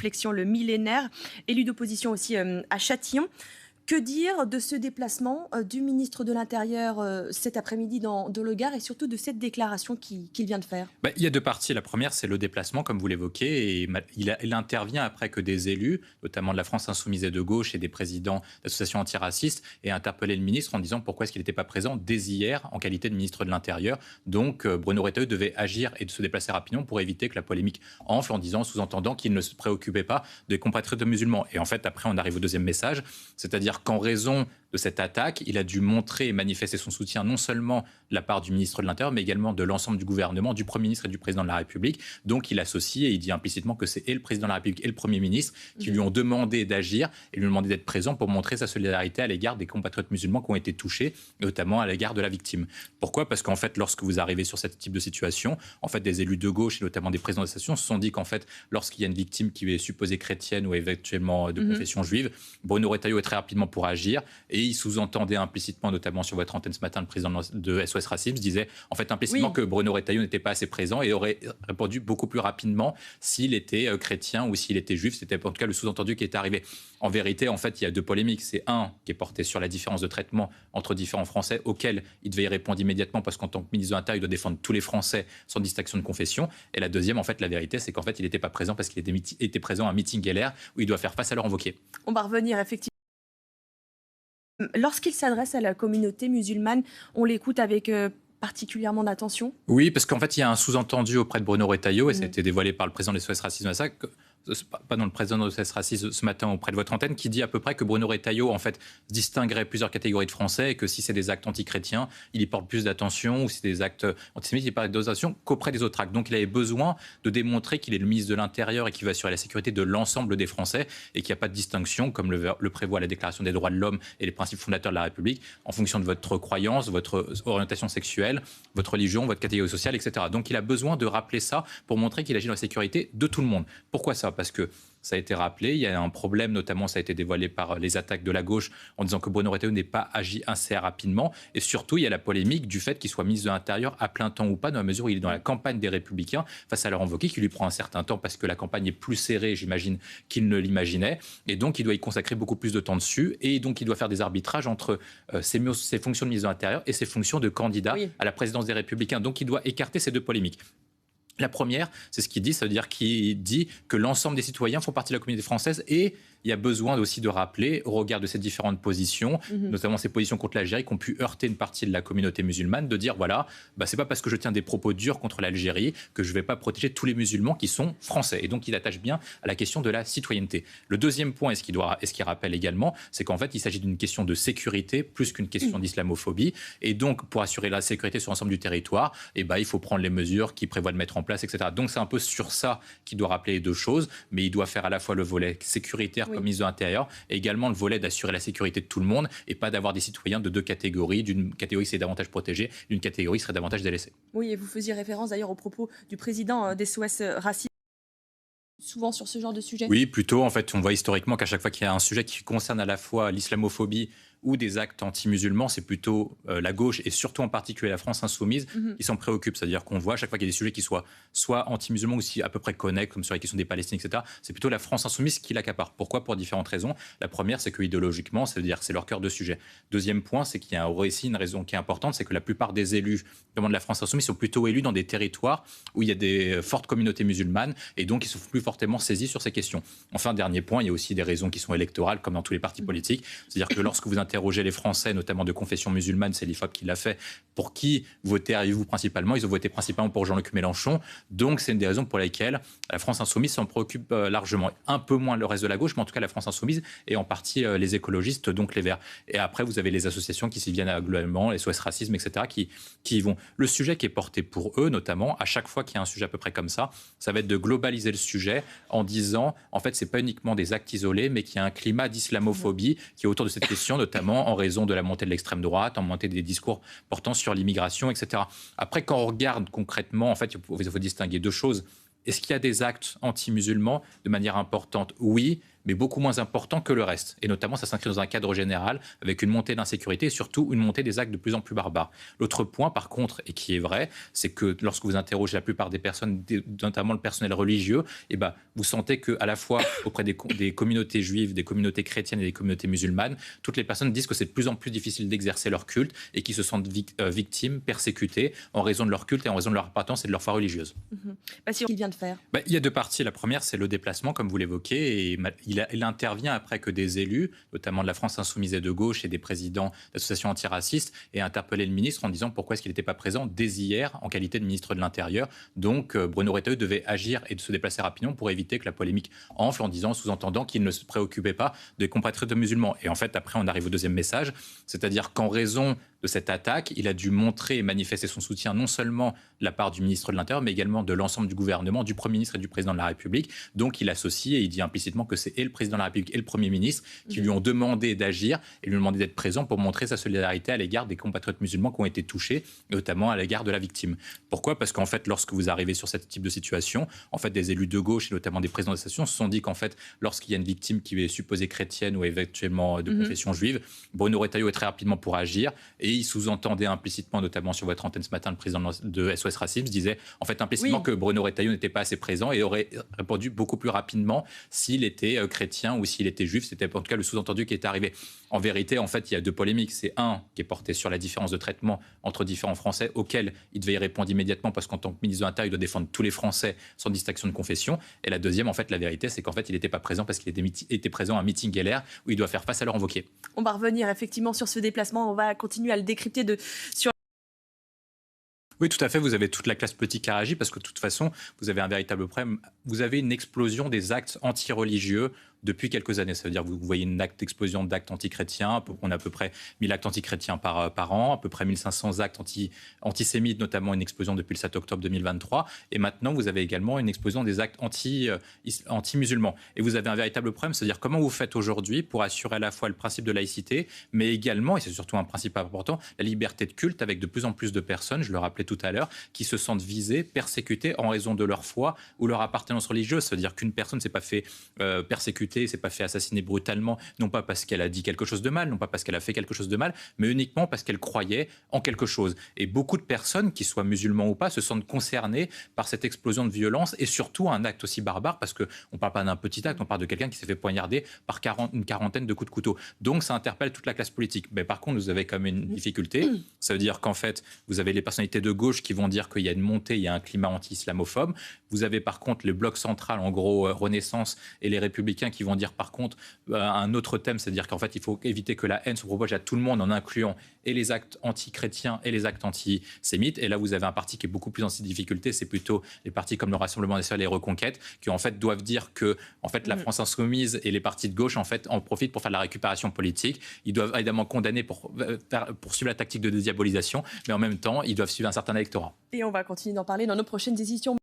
Flexion le Millénaire, élu d'opposition aussi à Châtillon. Que dire de ce déplacement du ministre de l'Intérieur cet après-midi dans le Gard et surtout de cette déclaration qu'il vient de faire? Il y a deux parties. La première, c'est le déplacement, comme vous l'évoquez, et il intervient après que des élus, notamment de la France Insoumise et de gauche et des présidents d'associations antiracistes, aient interpellé le ministre en disant pourquoi est-ce qu'il n'était pas présent dès hier en qualité de ministre de l'Intérieur. Donc Bruno Retailleau devait agir et de se déplacer rapidement pour éviter que la polémique enfle en disant, sous-entendant qu'il ne se préoccupait pas des compatriotes musulmans. Et en fait, après, on arrive au deuxième message, c'est-à-dire qu'en raison de cette attaque, il a dû montrer et manifester son soutien non seulement de la part du ministre de l'Intérieur, mais également de l'ensemble du gouvernement, du Premier ministre et du Président de la République. Donc il associe et il dit implicitement que c'est et le Président de la République et le Premier ministre qui lui ont demandé d'agir et lui ont demandé d'être présent pour montrer sa solidarité à l'égard des compatriotes musulmans qui ont été touchés, notamment à l'égard de la victime. Pourquoi ? Parce qu'en fait, lorsque vous arrivez sur ce type de situation, en fait, des élus de gauche et notamment des présidents d'associations se sont dit qu'en fait, lorsqu'il y a une victime qui est supposée chrétienne ou éventuellement de confession juive, Bruno Retailleau est très rapidement pour agir et il sous-entendait implicitement, notamment sur votre antenne ce matin, le président de SOS Racisme disait en fait implicitement que Bruno Retailleau n'était pas assez présent et aurait répondu beaucoup plus rapidement s'il était chrétien ou s'il était juif. C'était en tout cas le sous-entendu qui était arrivé. En vérité, en fait, il y a deux polémiques. C'est un qui est porté sur la différence de traitement entre différents Français, auquel il devait y répondre immédiatement parce qu'en tant que ministre de l'Intérieur, il doit défendre tous les Français sans distinction de confession. Et la deuxième, en fait, la vérité, c'est qu'en fait, il n'était pas présent parce qu'il était présent à un meeting LR où il doit faire face à leur invoqué. On va revenir effectivement. Lorsqu'il s'adresse à la communauté musulmane, on l'écoute avec particulièrement d'attention? Oui, parce qu'en fait, il y a un sous-entendu auprès de Bruno Retailleau, et ça a été dévoilé par le président de SOS Racisme le président de SOS Racisme ce matin auprès de votre antenne, qui dit à peu près que Bruno Retailleau, en fait, distinguerait plusieurs catégories de Français et que si c'est des actes antichrétiens, il y porte plus d'attention, ou si c'est des actes antisémites, il porte d'attention qu'auprès des autres actes. Donc il avait besoin de démontrer qu'il est le ministre de l'Intérieur et qu'il va assurer la sécurité de l'ensemble des Français et qu'il n'y a pas de distinction, comme le prévoit la Déclaration des droits de l'homme et les principes fondateurs de la République, en fonction de votre croyance, votre orientation sexuelle, votre religion, votre catégorie sociale, etc. Donc il a besoin de rappeler ça pour montrer qu'il agit dans la sécurité de tout le monde. Pourquoi ça ? Parce que ça a été rappelé, il y a un problème, notamment ça a été dévoilé par les attaques de la gauche en disant que Bruno Retailleau n'est pas agi assez rapidement. Et surtout, il y a la polémique du fait qu'il soit ministre de l'Intérieur à plein temps ou pas, dans la mesure où il est dans la campagne des Républicains face à leur envoqué, qui lui prend un certain temps parce que la campagne est plus serrée, j'imagine, qu'il ne l'imaginait. Et donc, il doit y consacrer beaucoup plus de temps dessus. Et donc, il doit faire des arbitrages entre ses fonctions de ministre de l'Intérieur et ses fonctions de candidat à la présidence des Républicains. Donc, il doit écarter ces deux polémiques. La première, c'est ce qu'il dit, ça veut dire qu'il dit que l'ensemble des citoyens font partie de la communauté française et il y a besoin aussi de rappeler, au regard de ces différentes positions, notamment ces positions contre l'Algérie qui ont pu heurter une partie de la communauté musulmane, de dire voilà, c'est pas parce que je tiens des propos durs contre l'Algérie que je vais pas protéger tous les musulmans qui sont français. Et donc il attache bien à la question de la citoyenneté. Le deuxième point, et ce qu'il rappelle également, c'est qu'en fait il s'agit d'une question de sécurité plus qu'une question d'islamophobie. Et donc pour assurer la sécurité sur l'ensemble du territoire, il faut prendre les mesures qu'il prévoit de mettre en place, etc. Donc c'est un peu sur ça qu'il doit rappeler les deux choses, mais il doit faire à la fois le volet sécuritaire comme ministre de l'Intérieur et également le volet d'assurer la sécurité de tout le monde et pas d'avoir des citoyens de deux catégories, d'une catégorie qui serait davantage protégée, d'une catégorie qui serait davantage délaissée. Oui, et vous faisiez référence d'ailleurs aux propos du président d'SOS Racisme, souvent sur ce genre de sujet? Oui, plutôt, en fait, on voit historiquement qu'à chaque fois qu'il y a un sujet qui concerne à la fois l'islamophobie ou des actes anti-musulmans, c'est plutôt la gauche et surtout en particulier la France insoumise qui s'en préoccupe. C'est-à-dire qu'on voit à chaque fois qu'il y a des sujets qui soient soit anti-musulmans ou si à peu près connectés, comme sur la question des Palestiniens, etc., c'est plutôt la France insoumise qui l'accapare. Pourquoi ? Pour différentes raisons. La première, c'est que idéologiquement, c'est-à-dire que c'est leur cœur de sujet. Deuxième point, c'est qu'il y a aussi une raison qui est importante, c'est que la plupart des élus de la France insoumise sont plutôt élus dans des territoires où il y a des fortes communautés musulmanes et donc ils sont plus fortement saisis sur ces questions. Enfin, dernier point, il y a aussi des raisons qui sont électorales, comme dans tous les partis politiques. C'est-à-dire que lorsque vous interrogez les Français, notamment de confession musulmane, c'est l'IFOP qui l'a fait, pour qui votez-vous principalement ? Ils ont voté principalement pour Jean-Luc Mélenchon. Donc c'est une des raisons pour lesquelles la France insoumise s'en préoccupe largement. Un peu moins le reste de la gauche, mais en tout cas la France insoumise et en partie les écologistes, donc les Verts. Et après, vous avez les associations qui s'y viennent globalement, les SOS Racisme, etc., qui y vont. Le sujet qui est porté pour eux, notamment, à chaque fois qu'il y a un sujet à peu près comme ça va être de globaliser le sujet en disant, en fait, c'est pas uniquement des actes isolés, mais qu'il y a un climat d'islamophobie qui est autour de cette question, notamment en raison de la montée de l'extrême droite, en montée des discours portant sur l'immigration, etc. Après, quand on regarde concrètement, en fait, il faut distinguer deux choses. Est-ce qu'il y a des actes anti-musulmans de manière importante? Oui, mais beaucoup moins important que le reste. Et notamment, ça s'inscrit dans un cadre général avec une montée de l'insécurité et surtout une montée des actes de plus en plus barbares. L'autre point, par contre, et qui est vrai, c'est que lorsque vous interrogez la plupart des personnes, notamment le personnel religieux, eh ben, vous sentez qu'à la fois auprès des communautés juives, des communautés chrétiennes et des communautés musulmanes, toutes les personnes disent que c'est de plus en plus difficile d'exercer leur culte et qu'ils se sentent victimes, persécutées en raison de leur culte et en raison de leur appartenance et de leur foi religieuse. Si il vient de faire. Il y a deux parties. La première, c'est le déplacement, comme vous l'évoquez, et il intervient après que des élus, notamment de la France insoumise et de gauche et des présidents d'associations antiracistes, aient interpellé le ministre en disant pourquoi est-ce qu'il n'était pas présent dès hier en qualité de ministre de l'Intérieur. Donc Bruno Retailleau devait agir et de se déplacer rapidement pour éviter que la polémique enfle en disant, sous-entendant qu'il ne se préoccupait pas des compatriotes musulmans. Et en fait, après, on arrive au deuxième message, c'est-à-dire qu'en raison de cette attaque, il a dû montrer et manifester son soutien non seulement de la part du ministre de l'Intérieur, mais également de l'ensemble du gouvernement, du Premier ministre et du Président de la République. Donc il associe et il dit implicitement que c'est et le Président de la République et le Premier ministre qui lui ont demandé d'agir et lui ont demandé d'être présent pour montrer sa solidarité à l'égard des compatriotes musulmans qui ont été touchés, notamment à l'égard de la victime. Pourquoi ? Parce qu'en fait, lorsque vous arrivez sur ce type de situation, en fait, des élus de gauche et notamment des présidents d'associations se sont dit qu'en fait, lorsqu'il y a une victime qui est supposée chrétienne ou éventuellement de confession juive, Bruno Retailleau est très rapidement pour agir et il sous-entendait implicitement, notamment sur votre antenne ce matin, le président de SOS Racisme disait en fait implicitement que Bruno Retailleau n'était pas assez présent et aurait répondu beaucoup plus rapidement s'il était chrétien ou s'il était juif. C'était en tout cas le sous-entendu qui était arrivé. En vérité, en fait, il y a deux polémiques. C'est un qui est porté sur la différence de traitement entre différents Français, auquel il devait y répondre immédiatement parce qu'en tant que ministre de l'Intérieur, il doit défendre tous les Français sans distinction de confession. Et la deuxième, en fait, la vérité, c'est qu'en fait, il n'était pas présent parce qu'il était présent à un meeting LR où il doit faire face à Laurent Wauquiez. On va revenir effectivement sur ce déplacement. On va continuer à le décrypter sur. Oui, tout à fait. Vous avez toute la classe politique qui a réagi parce que de toute façon, vous avez un véritable problème. Vous avez une explosion des actes anti-religieux depuis quelques années. Ça veut dire que vous voyez une explosion d'actes anti-chrétiens. On a à peu près 1000 actes anti-chrétiens par an, à peu près 1500 actes antisémites, notamment une explosion depuis le 7 octobre 2023. Et maintenant, vous avez également une explosion des actes anti-musulmans. Et vous avez un véritable problème, c'est-à-dire comment vous faites aujourd'hui pour assurer à la fois le principe de laïcité, mais également, et c'est surtout un principe important, la liberté de culte avec de plus en plus de personnes, je le rappelais tout à l'heure, qui se sentent visées, persécutées en raison de leur foi ou leur appartenance religieuse. Ça veut dire qu'une personne ne s'est pas fait persécuter, s'est pas fait assassiner brutalement, non pas parce qu'elle a dit quelque chose de mal, non pas parce qu'elle a fait quelque chose de mal, mais uniquement parce qu'elle croyait en quelque chose. Et beaucoup de personnes, qu'ils soient musulmans ou pas, se sentent concernées par cette explosion de violence et surtout un acte aussi barbare, parce qu'on ne parle pas d'un petit acte, on parle de quelqu'un qui s'est fait poignarder par une quarantaine de coups de couteau. Donc ça interpelle toute la classe politique. Mais par contre, vous avez quand même une difficulté. Ça veut dire qu'en fait, vous avez les personnalités de gauche qui vont dire qu'il y a une montée, il y a un climat anti-islamophobe. Vous avez par contre le bloc central, en gros Renaissance, et les Républicains qui vont dire par contre un autre thème, c'est-à-dire qu'en fait il faut éviter que la haine se propage à tout le monde en incluant et les actes anti-chrétiens et les actes antisémites. Et là vous avez un parti qui est beaucoup plus en difficulté, c'est plutôt les partis comme le Rassemblement national et les Reconquêtes qui en fait doivent dire que en fait la France insoumise et les partis de gauche en fait en profitent pour faire de la récupération politique. Ils doivent évidemment condamner pour suivre la tactique de dédiabolisation, mais en même temps ils doivent suivre un certain électorat. Et on va continuer d'en parler dans nos prochaines éditions.